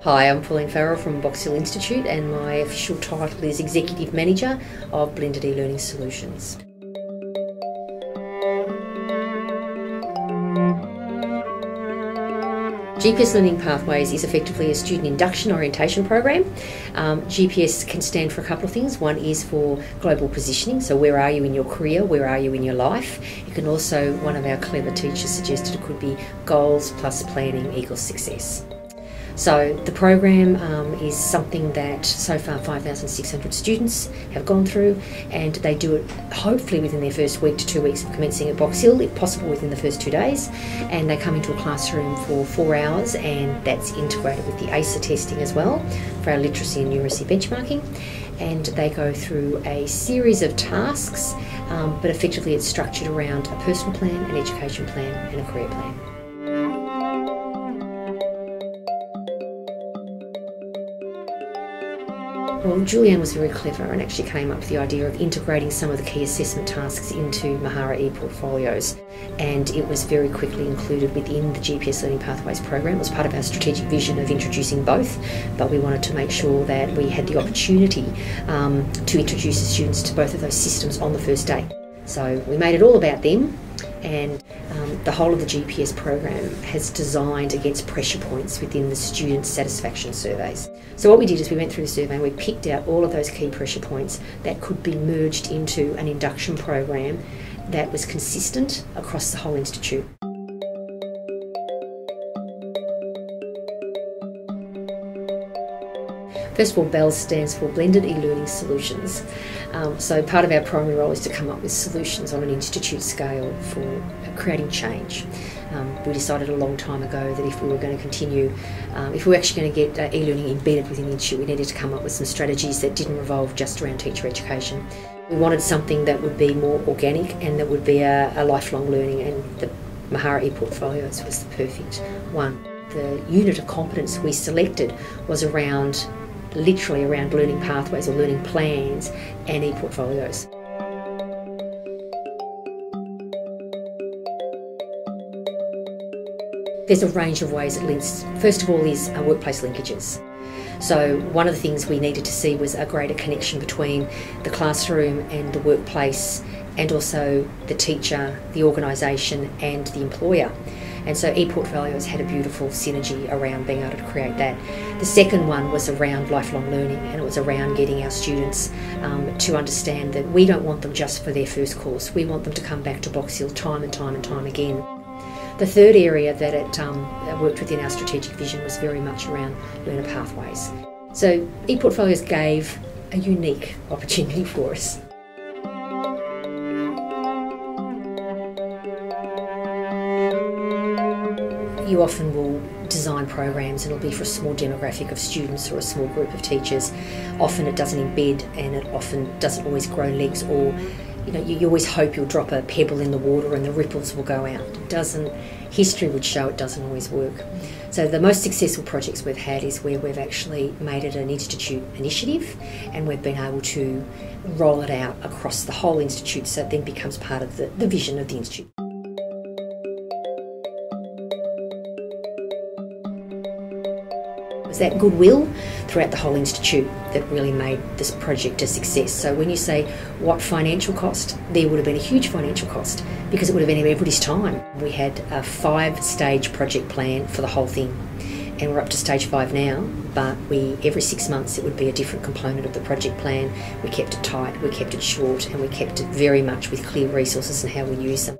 Hi, I'm Pauline Farrell from Box Hill Institute and my official title is Executive Manager of Blended eLearning Solutions. GPS Learning Pathways is effectively a student induction orientation program. GPS can stand for a couple of things. One is for global positioning, so where are you in your career, where are you in your life. It can also, one of our clever teachers suggested it could be goals plus planning equals success. So the program is something that so far 5,600 students have gone through, and they do it hopefully within their first week to 2 weeks of commencing at Box Hill, if possible within the first 2 days. And they come into a classroom for 4 hours, and that's integrated with the ACER testing as well for our literacy and numeracy benchmarking. And they go through a series of tasks, but effectively it's structured around a personal plan, an education plan and a career plan. Well, Julianne was very clever and actually came up with the idea of integrating some of the key assessment tasks into Mahara ePortfolios, and it was very quickly included within the GPS Learning Pathways program. It was part of our strategic vision of introducing both, but we wanted to make sure that we had the opportunity to introduce the students to both of those systems on the first day. So we made it all about them, and the whole of the GPS program has designed against pressure points within the student satisfaction surveys. So what we did is we went through the survey and we picked out all of those key pressure points that could be merged into an induction program that was consistent across the whole institute. First of all, BELS stands for Blended eLearning Solutions. So part of our primary role is to come up with solutions on an institute scale for creating change. We decided a long time ago that if we were going to continue, if we were actually going to get e-learning embedded within the institute, we needed to come up with some strategies that didn't revolve just around teacher education. We wanted something that would be more organic and that would be a lifelong learning, and the Mahara ePortfolios was the perfect one. The unit of competence we selected was literally around learning pathways or learning plans and ePortfolios. There's a range of ways it links. First of all is workplace linkages. So one of the things we needed to see was a greater connection between the classroom and the workplace, and also the teacher, the organisation and the employer. And so ePortfolios had a beautiful synergy around being able to create that. The second one was around lifelong learning, and it was around getting our students to understand that we don't want them just for their first course. We want them to come back to Box Hill time and time and time again. The third area that it worked within our strategic vision was very much around learner pathways. So ePortfolios gave a unique opportunity for us. You often will design programs and it'll be for a small demographic of students or a small group of teachers. Often it doesn't embed, and it often doesn't always grow legs, or you always hope you'll drop a pebble in the water and the ripples will go out. It doesn't. History would show it doesn't always work. So the most successful projects we've had is where we've actually made it an institute initiative, and we've been able to roll it out across the whole institute, so it then becomes part of the vision of the institute. It was that goodwill throughout the whole institute that really made this project a success. So when you say what financial cost, there would have been a huge financial cost because it would have been everybody's time. We had a 5-stage project plan for the whole thing, and we're up to stage 5 now, but every 6 months it would be a different component of the project plan. We kept it tight, we kept it short, and we kept it very much with clear resources and how we use them.